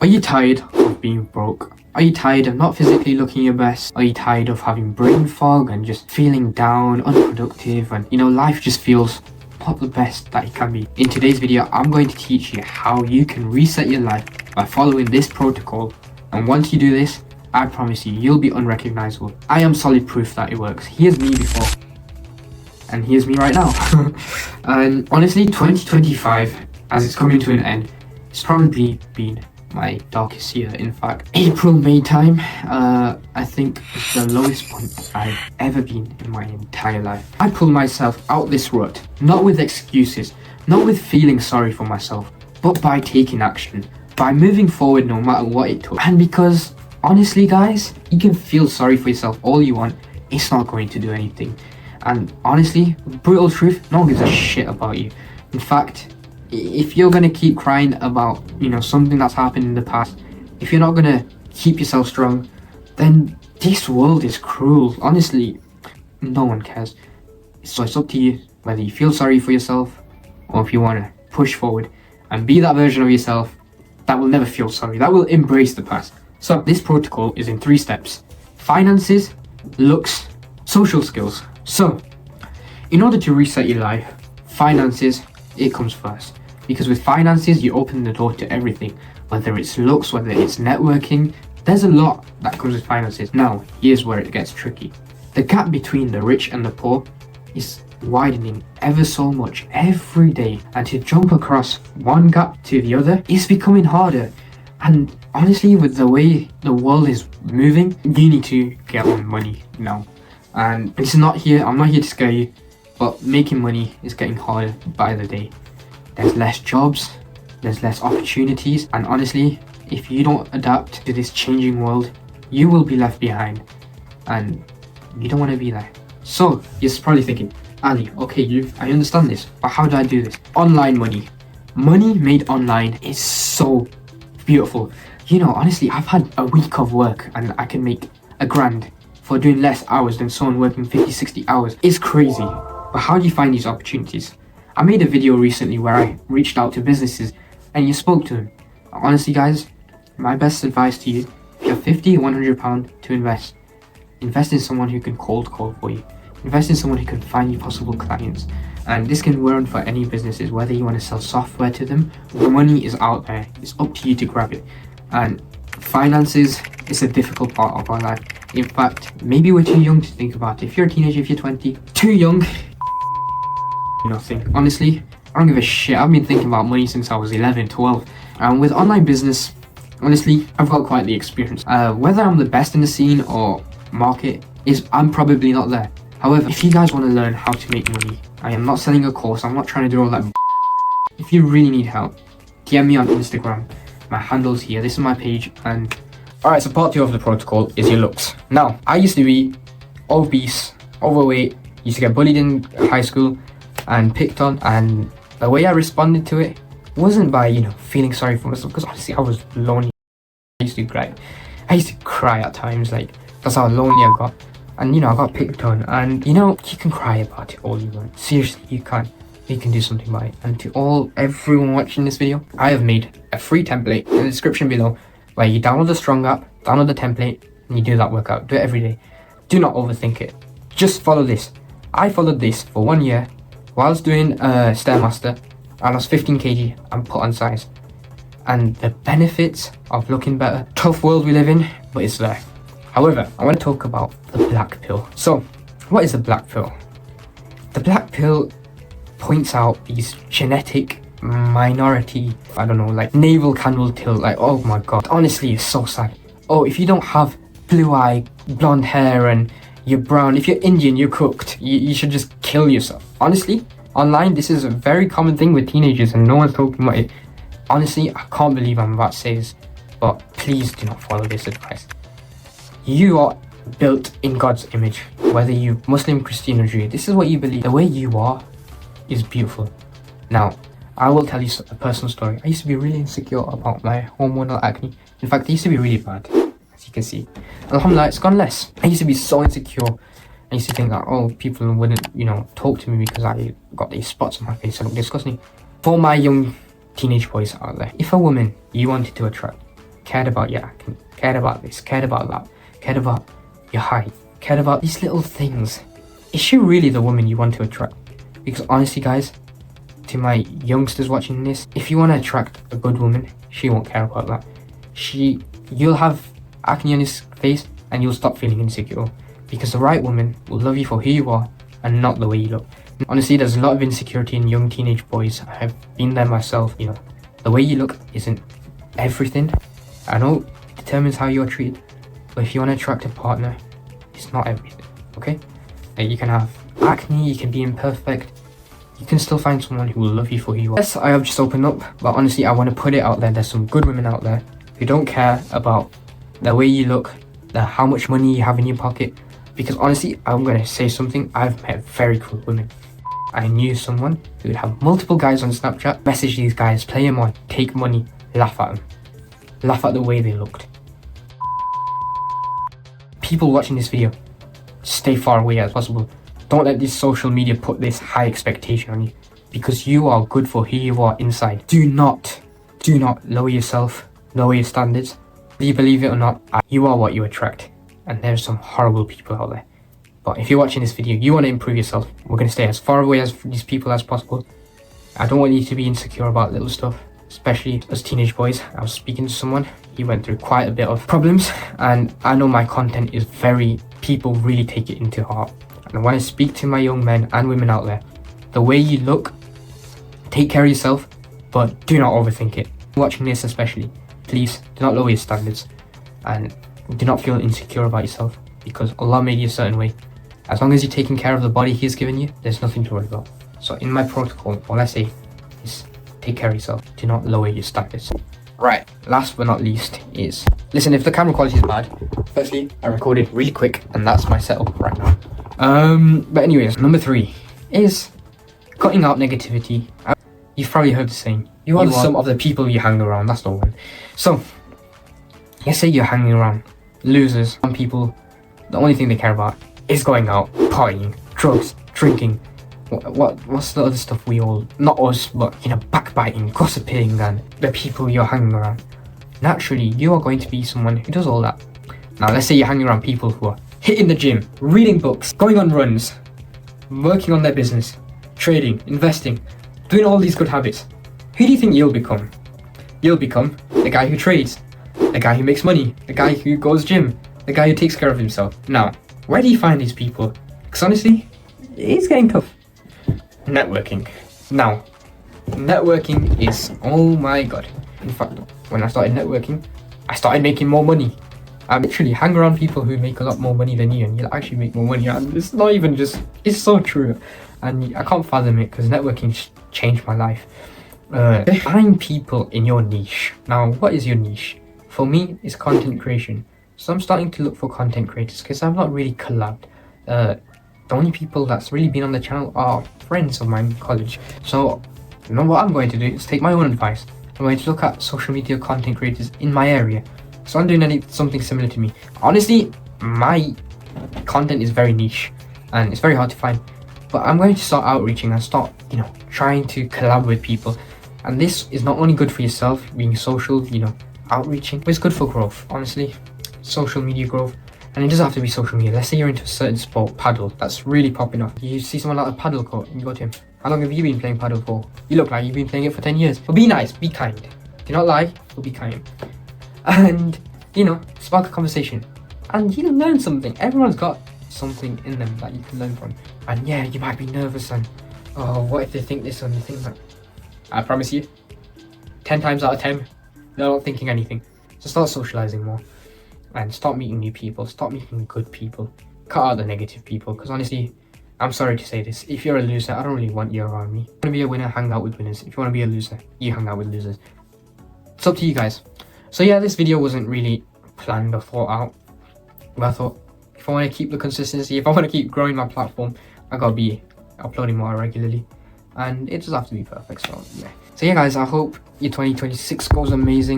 Are you tired of being broke? Are you tired of not physically looking your best? Are you tired of having brain fog and just feeling down, unproductive, and life just feels not the best that it can be? In today's video, I'm going to teach you how you can reset your life by following this protocol. And once you do this, I promise you, you'll be unrecognizable. I am solid proof that it works. Here's me before, and here's me right now. And honestly, 2025, as it's coming to an end, it's probably been my darkest year. In fact, April, May time, I think it's the lowest point I've ever been in my entire life. I pulled myself out this rut, not with excuses, not with feeling sorry for myself, but by taking action, by moving forward no matter what it took. And because, honestly guys, you can feel sorry for yourself all you want, it's not going to do anything. And honestly, brutal truth, no one gives a shit about you. In fact, if you're gonna keep crying about something that's happened in the past, if you're not gonna keep yourself strong, then this world is cruel. Honestly, no one cares. So it's up to you whether you feel sorry for yourself or if you want to push forward and be that version of yourself that will never feel sorry, that will embrace the past. So this protocol is in 3 steps: finances, looks, social skills. So in order to reset your life, finances, it comes first. Because with finances, you open the door to everything, whether it's looks, whether it's networking. There's a lot that comes with finances. Now, here's where it gets tricky. The gap between the rich and the poor is widening ever so much every day, and to jump across one gap to the other is becoming harder. And honestly, with the way the world is moving, you need to get on money now. And I'm not here to scare you, but making money is getting harder by the day. There's less jobs, there's less opportunities, and honestly, if you don't adapt to this changing world, you will be left behind, and you don't want to be there. So you're probably thinking, Ali, okay, I understand this, but how do I do this? Online money. Money made online is so beautiful. Honestly, I've had a week of work and I can make $1,000 for doing less hours than someone working 50, 60 hours. It's crazy. But how do you find these opportunities? I made a video recently where I reached out to businesses and you spoke to them. Honestly guys, my best advice to you, if you have £50, £100 to invest in someone who can cold call for you. Invest in someone who can find you possible clients. And this can run for any businesses, whether you want to sell software to them. The money is out there, it's up to you to grab it. And finances is a difficult part of our life. In fact, maybe we're too young to think about it. If you're a teenager, if you're 20, too young, nothing. Honestly, I don't give a shit. I've been thinking about money since I was 11, 12. And with online business, honestly, I've got quite the experience. Whether I'm the best in the scene or market, I'm probably not there. However, if you guys want to learn how to make money, I am not selling a course, I'm not trying to do all that. If you really need help, DM me on Instagram. My handle's here, this is my page. And alright, so part 2 of the protocol is your looks. Now, I used to be obese, overweight, used to get bullied in high school and picked on, and the way I responded to it wasn't by feeling sorry for myself, because honestly I was lonely. I used to cry at times, like that's how lonely I got. And I got picked on, and you can cry about it all you want. Seriously, you can do something about it. And to everyone watching this video, I have made a free template in the description below where you download the Strong app, download the template, and you do that workout. Do it every day. Do not overthink it, just follow this. I followed this for 1 year. Whilst doing Stairmaster, I lost 15 kg and put on size. And the benefits of looking better, tough world we live in, but it's there. However, I want to talk about the black pill. So, what is the black pill? The black pill points out these genetic minority, like navel candle tilt, like, oh my god, honestly, it's so sad. Oh, if you don't have blue eye, blonde hair, and you're brown, if you're Indian, you're cooked, you should just kill yourself. Honestly, online, this is a very common thing with teenagers and no one's talking about it. Honestly, I can't believe I'm about to say this, but please do not follow this advice. You are built in God's image, whether you Muslim, Christian, or Jew. This is what you believe. The way you are is beautiful. Now, I will tell you a personal story. I used to be really insecure about my hormonal acne. In fact, it used to be really bad, as you can see. Alhamdulillah, it's gone less. I used to be so insecure. I used to think that, people wouldn't, talk to me because I got these spots on my face. I look disgusting. For my young teenage boys out there, if a woman you wanted to attract cared about your acne, cared about this, cared about that, cared about your height, cared about these little things, is she really the woman you want to attract? Because honestly guys, to my youngsters watching this, if you want to attract a good woman, she won't care about that. You'll have acne on his face and you'll stop feeling insecure, because the right woman will love you for who you are and not the way you look. Honestly, there's a lot of insecurity in young teenage boys. I have been there myself. You know, the way you look isn't everything. I know it determines how you're treated, but if you want to attract a partner, it's not everything, okay? You can have acne, you can be imperfect, you can still find someone who will love you for who you are. Yes, I have just opened up, but honestly, I want to put it out there. There's some good women out there who don't care about the way you look, how much money you have in your pocket. Because honestly, I'm going to say something, I've met very cool women. I knew someone who would have multiple guys on Snapchat, message these guys, play them on, take money, laugh at them. Laugh at the way they looked. People watching this video, stay far away as possible. Don't let this social media put this high expectation on you, because you are good for who you are inside. Do not lower yourself, lower your standards. Whether you believe it or not, you are what you attract. And there's some horrible people out there. But if you're watching this video, you want to improve yourself, we're going to stay as far away as these people as possible. I don't want you to be insecure about little stuff, especially as teenage boys. I was speaking to someone, he went through quite a bit of problems, and I know my content is people really take it into heart. And I want to speak to my young men and women out there. The way you look, take care of yourself, but do not overthink it. Watching this especially, please do not lower your standards and do not feel insecure about yourself, because Allah made you a certain way. As long as you're taking care of the body He's given you, there's nothing to worry about. So in my protocol, all I say is take care of yourself. Do not lower your standards. Right, last but not least is, listen, if the camera quality is bad, firstly, I recorded really quick and that's my setup right now. But anyways, number 3 is cutting out negativity. You've probably heard the saying, you are the sum of the people you hang around. That's the one. So, let's say you're hanging around losers, some people, the only thing they care about is going out, partying, drugs, drinking. What's the other stuff we all, not us, but you know, backbiting, gossiping, and the people you're hanging around. Naturally, you are going to be someone who does all that. Now, let's say you're hanging around people who are hitting the gym, reading books, going on runs, working on their business, trading, investing, doing all these good habits. Who do you think you'll become? You'll become the guy who trades, the guy who makes money, the guy who goes gym, the guy who takes care of himself. Now, where do you find these people? Because honestly, it's getting tough. Networking. Now, networking is, oh my god. In fact, when I started networking, I started making more money. I literally hang around people who make a lot more money than you, and you'll actually make more money. And it's not even just, it's so true. And I can't fathom it, because networking changed my life. Find people in your niche. Now, what is your niche? For me, it's content creation. So I'm starting to look for content creators, because I've not really collabed. The only people that's really been on the channel are friends of mine in college. So, you know what I'm going to do is take my own advice. I'm going to look at social media content creators in my area. So I'm doing something similar to me. Honestly, my content is very niche and it's very hard to find. But I'm going to start outreaching and start, you know, trying to collab with people. And this is not only good for yourself, being social, you know, outreaching, but it's good for growth, honestly. Social media growth. And it doesn't have to be social media. Let's say you're into a certain sport, paddle, that's really popping off. You see someone like a paddle court and you go to him, how long have you been playing paddle for? You look like you've been playing it for 10 years. But be nice, be kind. Do not lie, but be kind. And, you know, spark a conversation. And you'll learn something. Everyone's got something in them that you can learn from. And yeah, you might be nervous and, oh, what if they think this and they think that? I promise you, 10 times out of 10, they're not thinking anything. So start socializing more. And start meeting new people, start meeting good people. Cut out the negative people, because honestly, I'm sorry to say this, if you're a loser, I don't really want you around me. If you want to be a winner, hang out with winners. If you want to be a loser, you hang out with losers. It's up to you guys. So yeah, this video wasn't really planned or thought out. But I thought, if I want to keep the consistency, if I want to keep growing my platform, I gotta be uploading more regularly. And it doesn't have to be perfect, so yeah. So yeah guys, I hope your 2026 goes amazing.